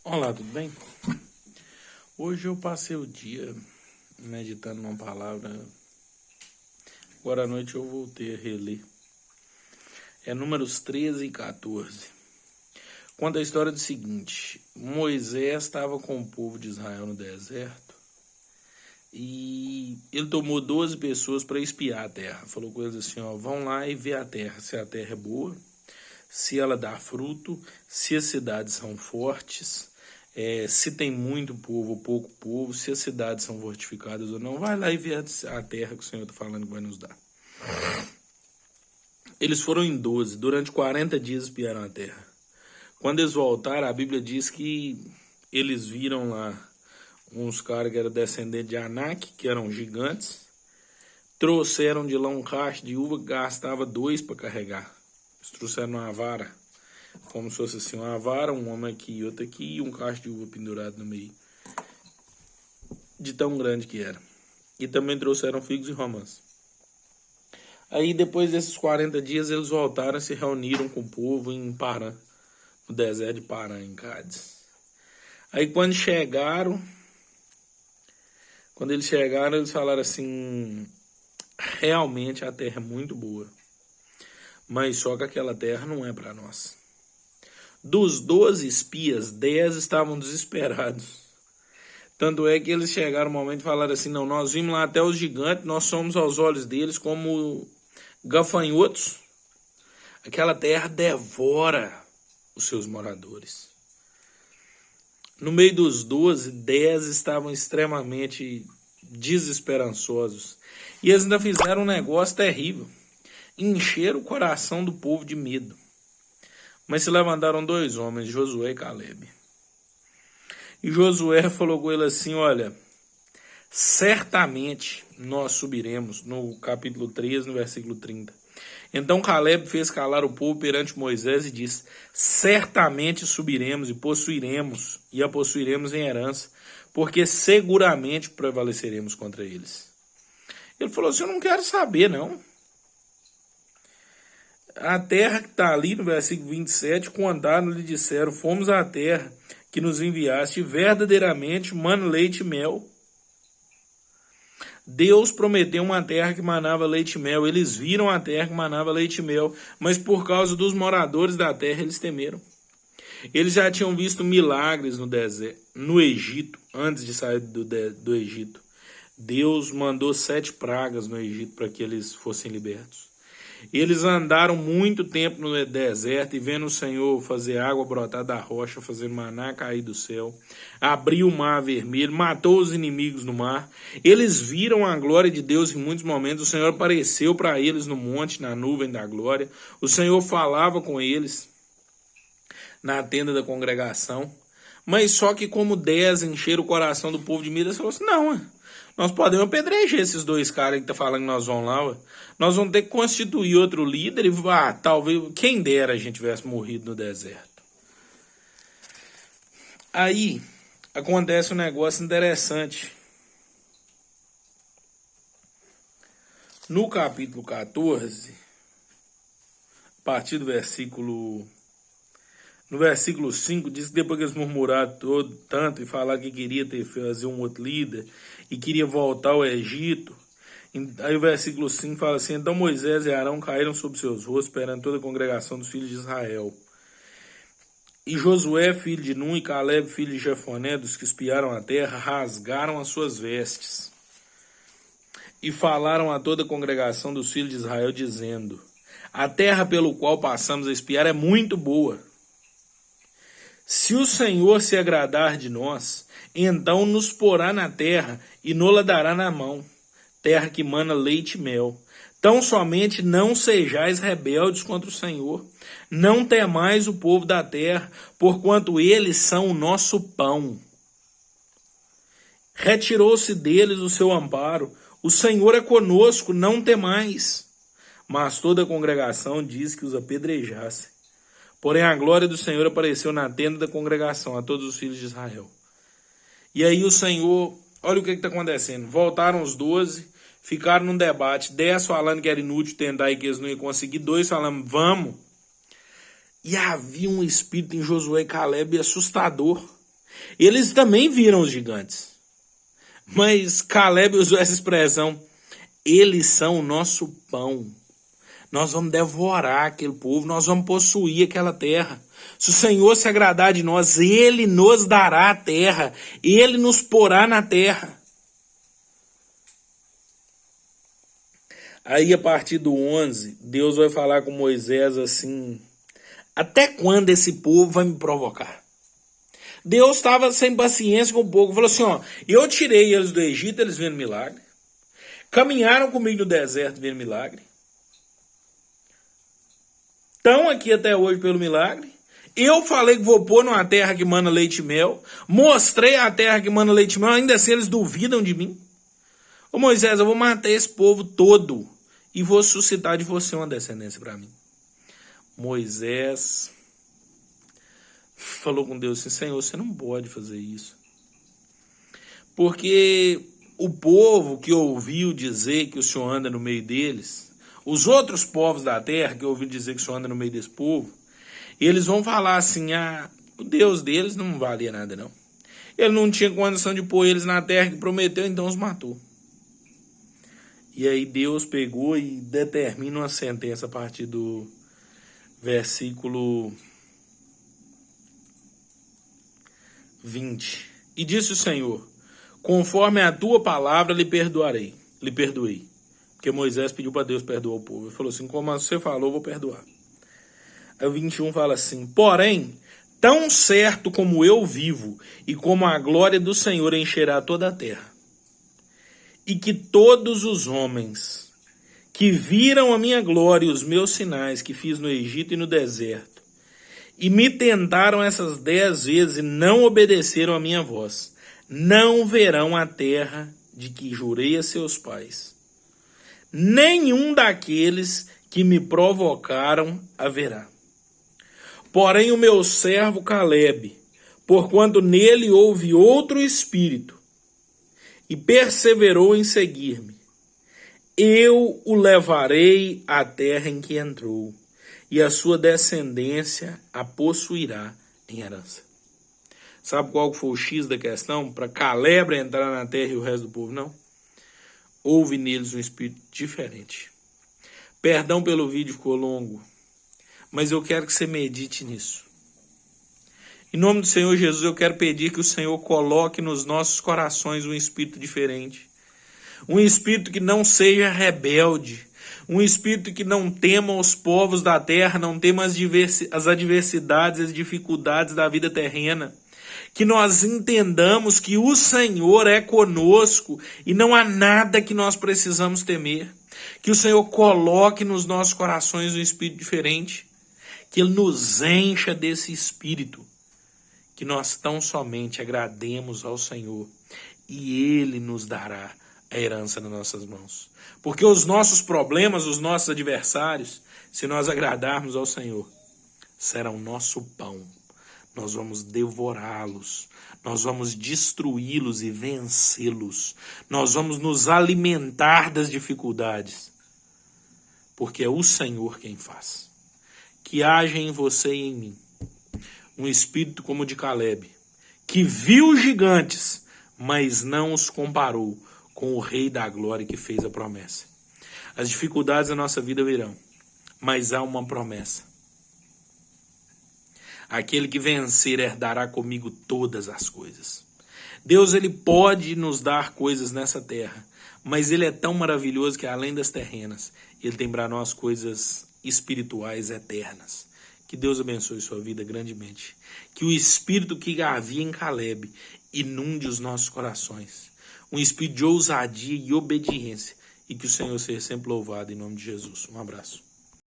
Olá, tudo bem? Hoje eu passei o dia meditando numa palavra. Agora à noite eu voltei a reler. É Números 13 e 14. Conta a história do seguinte: Moisés estava com o povo de Israel no deserto e ele tomou 12 pessoas para espiar a terra. Falou com eles assim: ó, vão lá e vê a terra, se a terra é boa, se ela dá fruto, se as cidades são fortes. Se tem muito povo ou pouco povo, se as cidades são fortificadas ou não, vai lá e vê a terra que o Senhor está falando que vai nos dar. Eles foram em 12, durante 40 dias espiaram a terra. Quando eles voltaram, a Bíblia diz que eles viram lá uns caras que eram descendentes de Anak, que eram gigantes, trouxeram de lá um cacho de uva que gastava 2 para carregar. Eles trouxeram uma vara, como se fosse assim, uma vara, um homem aqui e outro aqui, e um cacho de uva pendurado no meio. De tão grande que era. E também trouxeram figos e romãs. Aí depois desses 40 dias eles voltaram e se reuniram com o povo em Parã, no deserto de Parã, em Cádiz. Aí quando eles chegaram, eles falaram assim: realmente a terra é muito boa, mas só que aquela terra não é para nós. Dos 12 espias, 10 estavam desesperados. Tanto é que eles chegaram no momento e falaram assim: não, nós vimos lá até os gigantes, nós somos aos olhos deles como gafanhotos. Aquela terra devora os seus moradores. No meio dos 12, 10 estavam extremamente desesperançosos. E eles ainda fizeram um negócio terrível: encheram o coração do povo de medo. Mas se levantaram 2 homens, Josué e Calebe. E Josué falou com ele assim: olha, certamente nós subiremos, no capítulo 13, no versículo 30. Então Calebe fez calar o povo perante Moisés e disse: certamente subiremos e a possuiremos em herança, porque seguramente prevaleceremos contra eles. Ele falou assim: eu não quero saber, não. A terra que está ali no versículo 27, contaram, lhe disseram: fomos à terra que nos enviaste, verdadeiramente mano, leite e mel. Deus prometeu uma terra que manava leite e mel. Eles viram a terra que manava leite e mel, mas por causa dos moradores da terra eles temeram. Eles já tinham visto milagres no deserto, no Egito, antes de sair do Egito. Deus mandou 7 pragas no Egito para que eles fossem libertos. Eles andaram muito tempo no deserto e vendo o Senhor fazer água brotar da rocha, fazer maná cair do céu, abriu o mar vermelho, matou os inimigos no mar. Eles viram a glória de Deus em muitos momentos. O Senhor apareceu para eles no monte, na nuvem da glória. O Senhor falava com eles na tenda da congregação. Mas só que como 10 encheram o coração do povo de medo, eles falaram assim: não, nós podemos apedrejar esses 2 caras que estão falando que nós vamos lá. Ué. Nós vamos ter que constituir outro líder e talvez, quem dera a gente tivesse morrido no deserto. Aí acontece um negócio interessante. No capítulo 14, a partir do versículo... No versículo 5, diz que depois que eles murmuraram tanto e falaram que queria fazer um outro líder e queria voltar ao Egito, aí o versículo 5 fala assim: então Moisés e Arão caíram sobre seus rostos perante toda a congregação dos filhos de Israel. E Josué, filho de Nun, e Calebe, filho de Jefoné, dos que espiaram a terra, rasgaram as suas vestes e falaram a toda a congregação dos filhos de Israel, dizendo: a terra pelo qual passamos a espiar é muito boa. Se o Senhor se agradar de nós, então nos porá na terra e nos-la dará na mão, terra que mana leite e mel. Tão somente não sejais rebeldes contra o Senhor, não temais o povo da terra, porquanto eles são o nosso pão. Retirou-se deles o seu amparo, o Senhor é conosco, não temais. Mas toda a congregação diz que os apedrejasse. Porém, a glória do Senhor apareceu na tenda da congregação a todos os filhos de Israel. E aí o Senhor, olha o que está acontecendo. Voltaram os 12, ficaram num debate. 10 falando que era inútil tentar e que eles não iam conseguir. 2 falando, vamos. E havia um espírito em Josué e Calebe assustador. Eles também viram os gigantes. Mas Caleb usou essa expressão: eles são o nosso pão. Nós vamos devorar aquele povo, nós vamos possuir aquela terra. Se o Senhor se agradar de nós, Ele nos dará a terra, Ele nos porá na terra. Aí a partir do 11, Deus vai falar com Moisés assim: até quando esse povo vai me provocar? Deus estava sem paciência com o povo, falou assim: ó, eu tirei eles do Egito, eles vendo milagre. Caminharam comigo no deserto vendo milagre. Estão aqui até hoje pelo milagre. Eu falei que vou pôr numa terra que mana leite e mel. Mostrei a terra que mana leite e mel. Ainda assim eles duvidam de mim. Ô Moisés, eu vou matar esse povo todo. E vou suscitar de você uma descendência para mim. Moisés falou com Deus assim: Senhor, você não pode fazer isso. Porque o povo que ouviu dizer que o Senhor anda no meio deles, os outros povos da terra que ouviram dizer que o Senhor anda no meio desse povo, eles vão falar assim: ah, o Deus deles não valia nada não. Ele não tinha condição de pôr eles na terra que prometeu, então os matou. E aí Deus pegou e determina uma sentença a partir do versículo 20. E disse o Senhor: conforme a tua palavra lhe perdoei. Porque Moisés pediu para Deus perdoar o povo. Ele falou assim: como você falou, eu vou perdoar. Aí o 21 fala assim: porém, tão certo como eu vivo e como a glória do Senhor encherá toda a terra, e que todos os homens que viram a minha glória e os meus sinais que fiz no Egito e no deserto, e me tentaram essas 10 vezes e não obedeceram a minha voz, não verão a terra de que jurei a seus pais. Nenhum daqueles que me provocaram haverá. Porém o meu servo Caleb, porquanto nele houve outro espírito, e perseverou em seguir-me, eu o levarei à terra em que entrou, e a sua descendência a possuirá em herança. Sabe qual foi o X da questão? Para Caleb entrar na terra e o resto do povo não? Houve neles um espírito diferente. Perdão pelo vídeo, ficou longo, mas eu quero que você medite nisso. Em nome do Senhor Jesus, eu quero pedir que o Senhor coloque nos nossos corações um espírito diferente. Um espírito que não seja rebelde. Um espírito que não tema os povos da terra, não tema as adversidades, as dificuldades da vida terrena. Que nós entendamos que o Senhor é conosco e não há nada que nós precisamos temer. Que o Senhor coloque nos nossos corações um espírito diferente. Que Ele nos encha desse espírito. Que nós tão somente agrademos ao Senhor e Ele nos dará a herança nas nossas mãos. Porque os nossos problemas, os nossos adversários, se nós agradarmos ao Senhor, serão nosso pão. Nós vamos devorá-los, nós vamos destruí-los e vencê-los. Nós vamos nos alimentar das dificuldades, porque é o Senhor quem faz. Que haja em você e em mim um espírito como o de Caleb, que viu gigantes, mas não os comparou com o Rei da Glória que fez a promessa. As dificuldades da nossa vida virão, mas há uma promessa. Aquele que vencer herdará comigo todas as coisas. Deus, Ele pode nos dar coisas nessa terra, mas Ele é tão maravilhoso que além das terrenas, Ele tem para nós coisas espirituais eternas. Que Deus abençoe sua vida grandemente. Que o espírito que havia em Caleb inunde os nossos corações. Um espírito de ousadia e obediência. E que o Senhor seja sempre louvado em nome de Jesus. Um abraço.